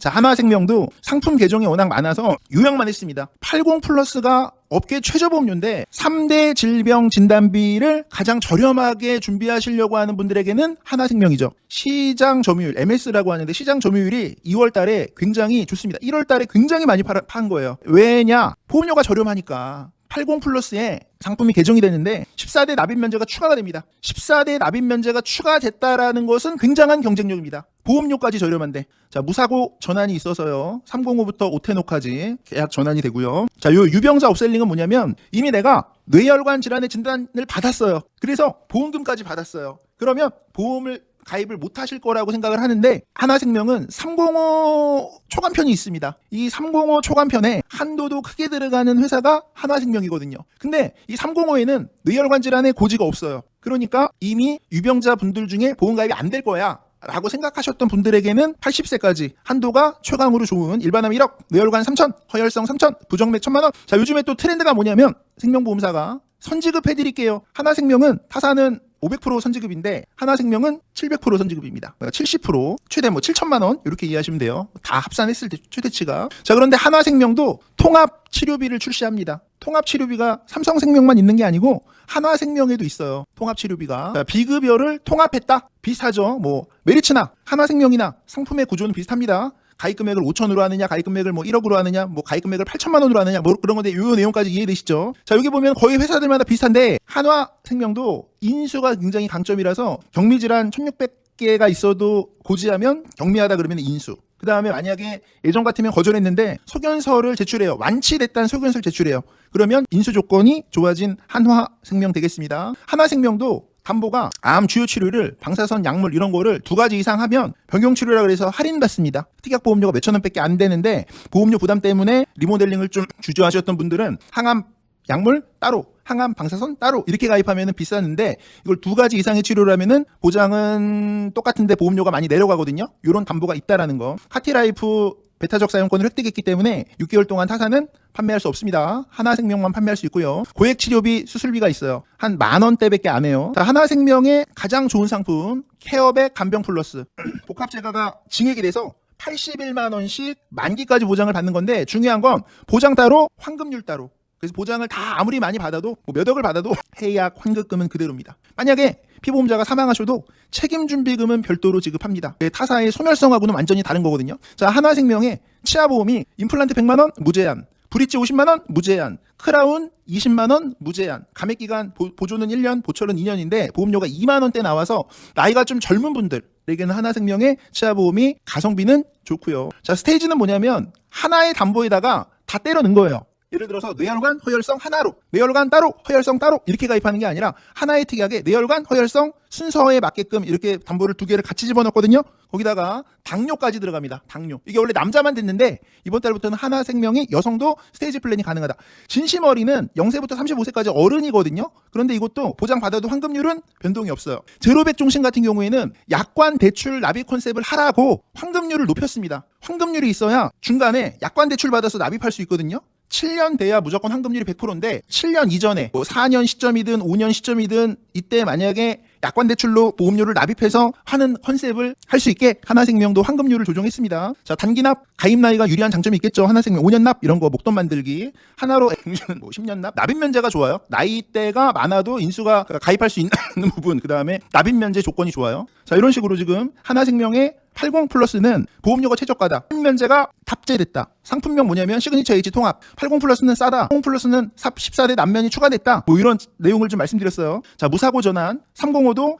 자, 하나생명도 상품 개정이 워낙 많아서 요약만 했습니다. 80 플러스가 업계 최저보험료인데 3대 질병 진단비를 가장 저렴하게 준비하시려고 하는 분들에게는 하나생명이죠. 시장 점유율, MS라고 하는데 시장 점유율이 2월 달에 굉장히 좋습니다. 1월 달에 굉장히 많이 판 거예요. 왜냐? 보험료가 저렴하니까. 80 플러스에 상품이 개정이 됐는데 14대 납입 면제가 추가가 됩니다. 14대 납입 면제가 추가됐다라는 것은 굉장한 경쟁력입니다. 보험료까지 저렴한데. 자, 무사고 전환이 있어서요. 305부터 오테노까지 계약 전환이 되고요. 자, 요 유병자 업셀링은 뭐냐면 이미 내가 뇌혈관 질환의 진단을 받았어요. 그래서 보험금까지 받았어요. 그러면 보험을 가입을 못 하실 거라고 생각을 하는데 하나생명은 305 초간편이 있습니다. 이 305 초간편에 한도도 크게 들어가는 회사가 하나생명이거든요. 근데 이 305에는 뇌혈관 질환의 고지가 없어요. 그러니까 이미 유병자 분들 중에 보험 가입이 안 될 거야 라고 생각하셨던 분들에게는 80세까지 한도가 최강으로 좋은 일반암 1억, 뇌혈관 3천, 허혈성 3천, 부정맥 1,000만 원. 자, 요즘에 또 트렌드가 뭐냐면 생명보험사가 선지급 해드릴게요. 하나생명은 타사는 500% 선지급인데 하나생명은 700% 선지급입니다. 70% 최대 7천만 원 이렇게 이해하시면 돼요. 다 합산했을 때 최대치가. 자, 그런데 하나생명도 통합 치료비를 출시합니다. 통합 치료비가 삼성생명만 있는 게 아니고 하나생명에도 있어요. 통합 치료비가. 자, 비급여를 통합했다. 비슷하죠. 메리츠나 하나생명이나 상품의 구조는 비슷합니다. 가입 금액을 5천으로 하느냐, 가입 금액을 1억으로 하느냐, 가입 금액을 8천만 원으로 하느냐, 그런 건데, 요 내용까지 이해되시죠? 자, 여기 보면 거의 회사들마다 비슷한데, 한화생명도 인수가 굉장히 강점이라서, 경미질환 1600개가 있어도 고지하면 경미하다 그러면 인수. 그 다음에 만약에 예전 같으면 거절했는데, 소견서를 제출해요. 완치됐다는 소견서를 제출해요. 그러면 인수 조건이 좋아진 한화생명 되겠습니다. 하나생명도 담보가 암 주요 치료를 방사선 약물 이런 거를 2가지 이상 하면 병용 치료라 그래서 할인받습니다. 특약 보험료가 몇천 원밖에 안 되는데 보험료 부담 때문에 리모델링을 좀 주저하셨던 분들은 항암 약물 따로, 항암 방사선 따로 이렇게 가입하면 비쌌는데 이걸 2가지 이상의 치료라면은 보장은 똑같은데 보험료가 많이 내려가거든요. 이런 담보가 있다라는 거. 카티라이프 베타적 사용권을 획득했기 때문에 6개월 동안 타사는 판매할 수 없습니다. 하나생명만 판매할 수 있고요. 고액 치료비, 수술비가 있어요. 한 10,000원대밖에 안 해요. 자, 하나생명의 가장 좋은 상품 케어백 간병 플러스 복합재가가 증액이 돼서 81만 원씩 만기까지 보장을 받는 건데 중요한 건 보장 따로, 환급률 따로. 그래서 보장을 다 아무리 많이 받아도 몇 억을 받아도 해약 환급금은 그대로입니다. 만약에 피보험자가 사망하셔도 책임준비금은 별도로 지급합니다. 타사의 소멸성하고는 완전히 다른 거거든요. 자, 하나생명의 치아보험이 임플란트 100만 원 무제한, 브릿지 50만 원 무제한, 크라운 20만 원 무제한, 감액기간 보조는 1년, 보철은 2년인데 보험료가 2만 원대 나와서 나이가 좀 젊은 분들에게는 하나생명의 치아보험이 가성비는 좋고요. 자, 스테이지는 뭐냐면 하나의 담보에다가 다 때려 넣은 거예요. 예를 들어서 뇌혈관, 허혈성 하나로, 뇌혈관 따로, 허혈성 따로 이렇게 가입하는 게 아니라 하나의 특약에 뇌혈관, 허혈성 순서에 맞게끔 이렇게 담보를 2개를 같이 집어넣거든요. 거기다가 당뇨까지 들어갑니다. 당뇨. 이게 원래 남자만 됐는데 이번 달부터는 하나생명이 여성도 스테이지 플랜이 가능하다. 진심어리는 0세부터 35세까지 어른이거든요. 그런데 이것도 보장받아도 환급률은 변동이 없어요. 제로백 종신 같은 경우에는 약관 대출 납입 컨셉을 하라고 환급률을 높였습니다. 환급률이 있어야 중간에 약관 대출 받아서 납입할 수 있거든요. 7년 돼야 무조건 환급률이 100%인데 7년 이전에 4년 시점이든 5년 시점이든 이때 만약에 약관 대출로 보험료를 납입해서 하는 컨셉을 할 수 있게 하나생명도 환급률을 조정했습니다. 자, 단기납 가입 나이가 유리한 장점이 있겠죠. 하나생명 5년 납 이런 거 목돈 만들기, 하나로 10년 납, 납입 면제가 좋아요. 나이대가 많아도 인수가 가입할 수 있는 부분, 그 다음에 납입 면제 조건이 좋아요. 자, 이런 식으로 지금 하나생명의 80 플러스는 보험료가 최저가다. 면제가 탑재됐다. 상품명 뭐냐면 시그니처 H 통합. 80 플러스는 싸다. 80 플러스는 14대 남면이 추가됐다. 이런 내용을 좀 말씀드렸어요. 자, 무사고 전환. 305도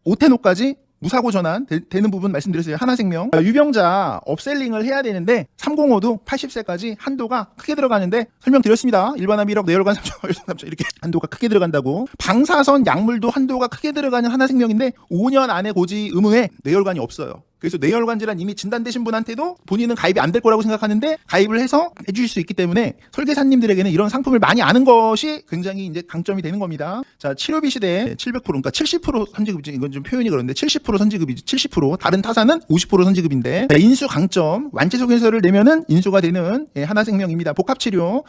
오테노까지 무사고 전환 되는 부분 말씀드렸어요. 하나생명. 유병자 업셀링을 해야 되는데 305도 80세까지 한도가 크게 들어가는데 설명드렸습니다. 일반암 1억, 뇌혈관 3천 이렇게 한도가 크게 들어간다고. 방사선 약물도 한도가 크게 들어가는 하나생명인데 5년 안에 고지 의무에 뇌혈관이 없어요. 그래서 뇌혈관 질환 이미 진단되신 분한테도 본인은 가입이 안 될 거라고 생각하는데 가입을 해서 해주실 수 있기 때문에 설계사님들에게는 이런 상품을 많이 아는 것이 굉장히 이제 강점이 되는 겁니다. 자, 치료비 시대에 700% 그러니까 70% 선지급이지. 이건 좀 표현이 그런데 70% 선지급이지. 70% 다른 타사는 50% 선지급인데. 자, 인수 강점 완치 소견서를 내면은 인수가 되는 하나생명입니다. 복합치료.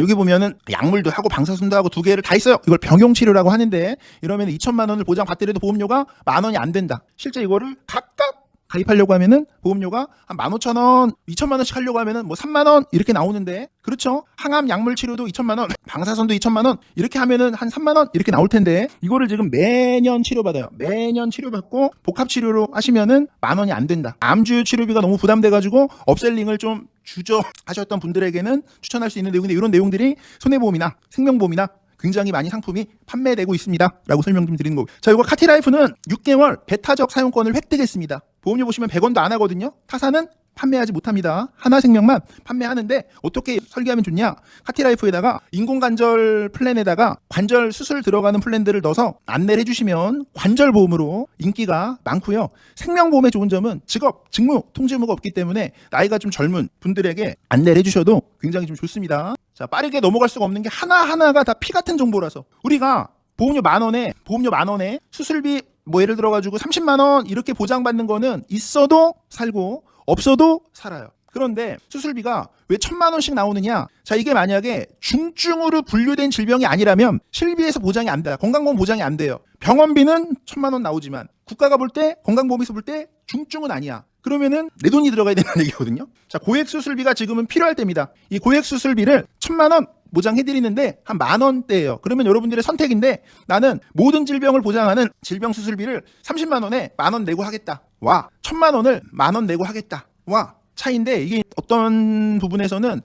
여기 보면은 약물도 하고 방사선도 하고 2개를 다 있어요. 이걸 병용치료라고 하는데 이러면 2천만 원을 보장 받더라도 보험료가 10,000원이 안 된다. 실제 이거를 각각 가입하려고 하면은 보험료가 한 15,000원, 2천만 원씩 하려고 하면은 뭐 3만 원 이렇게 나오는데, 그렇죠? 항암 약물 치료도 2천만 원, 방사선도 2천만 원 이렇게 하면은 한 3만 원 이렇게 나올 텐데, 이거를 지금 매년 치료받아요. 매년 치료받고 복합 치료로 하시면은 10,000원이 안 된다. 암주 치료비가 너무 부담돼 가지고 업셀링을 좀 주저 하셨던 분들에게는 추천할 수 있는 내용인데, 이런 내용들이 손해보험이나 생명보험이나 굉장히 많이 상품이 판매되고 있습니다 라고 설명 좀 드리는 거고, 자, 이거 카티라이프는 6개월 배타적 사용권을 획득했습니다. 보험료 보시면 100원도 안 하거든요. 타사는 판매하지 못합니다. 하나생명만 판매하는데, 어떻게 설계하면 좋냐? 카티라이프에다가 인공관절 플랜에다가 관절 수술 들어가는 플랜들을 넣어서 안내를 해주시면 관절보험으로 인기가 많고요. 생명보험의 좋은 점은 직업, 직무, 통지무가 없기 때문에 나이가 좀 젊은 분들에게 안내를 해주셔도 굉장히 좀 좋습니다. 자, 빠르게 넘어갈 수가 없는 게 하나하나가 다 피 같은 정보라서, 우리가 보험료 10,000원에 수술비 뭐 예를 들어가지고 30만 원 이렇게 보장받는 거는 있어도 살고 없어도 살아요. 그런데 수술비가 왜 1,000만 원씩 나오느냐? 자, 이게 만약에 중증으로 분류된 질병이 아니라면 실비에서 보장이 안 돼요. 건강보험 보장이 안 돼요. 병원비는 1,000만 원 나오지만 국가가 볼 때, 건강보험에서 볼 때 중증은 아니야. 그러면은 내 돈이 들어가야 된다는 얘기거든요. 자, 고액 수술비가 지금은 필요할 때입니다. 이 고액 수술비를 1,000만 원 보장해드리는데 한 10,000원대예요. 그러면 여러분들의 선택인데, 나는 모든 질병을 보장하는 질병 수술비를 30만 원에 10,000원 내고 하겠다. 와, 1,000만 원을 10,000원 내고 하겠다. 와, 차이인데, 이게 어떤 부분에서는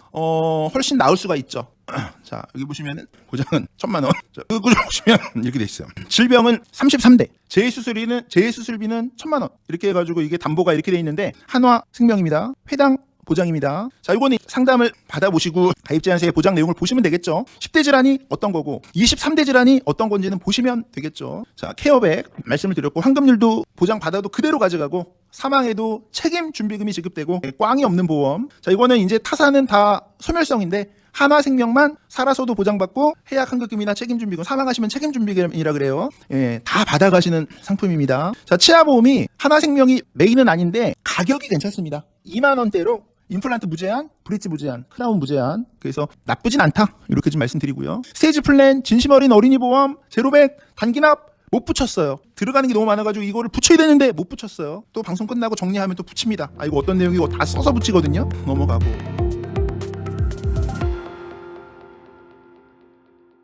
훨씬 나을 수가 있죠. 자, 여기 보시면은 보장은 1,000만 원. 자, 여기 보시면 이렇게 돼 있어요. 질병은 33대. 재수술비는 1,000만 원. 이렇게 해가지고 이게 담보가 이렇게 돼 있는데, 한화생명입니다. 회당 보장입니다. 자, 이거는 상담을 받아보시고 가입 제한서의 보장 내용을 보시면 되겠죠. 10대 질환이 어떤 거고 23대 질환이 어떤 건지는 보시면 되겠죠. 자, 케어백 말씀을 드렸고, 환급률도 보장 받아도 그대로 가져가고, 사망에도 책임 준비금이 지급되고, 꽝이 없는 보험. 자, 이거는 이제 타사는 다 소멸성인데 하나생명만 살아서도 보장받고, 해약 환급금이나 책임준비금, 사망하시면 책임준비금이라 그래요. 예, 다 받아가시는 상품입니다. 자, 치아보험이 하나생명이 메인은 아닌데 가격이 괜찮습니다. 2만 원대로 임플란트 무제한, 브릿지 무제한, 크라운 무제한. 그래서 나쁘진 않다, 이렇게 좀 말씀드리고요. 스테이지 플랜, 진심 어린 어린이 보험, 제로백, 단기납 못 붙였어요. 들어가는 게 너무 많아가지고 이거를 붙여야 되는데 못 붙였어요. 또 방송 끝나고 정리하면 또 붙입니다. 아, 이거 어떤 내용이고 다 써서 붙이거든요. 넘어가고.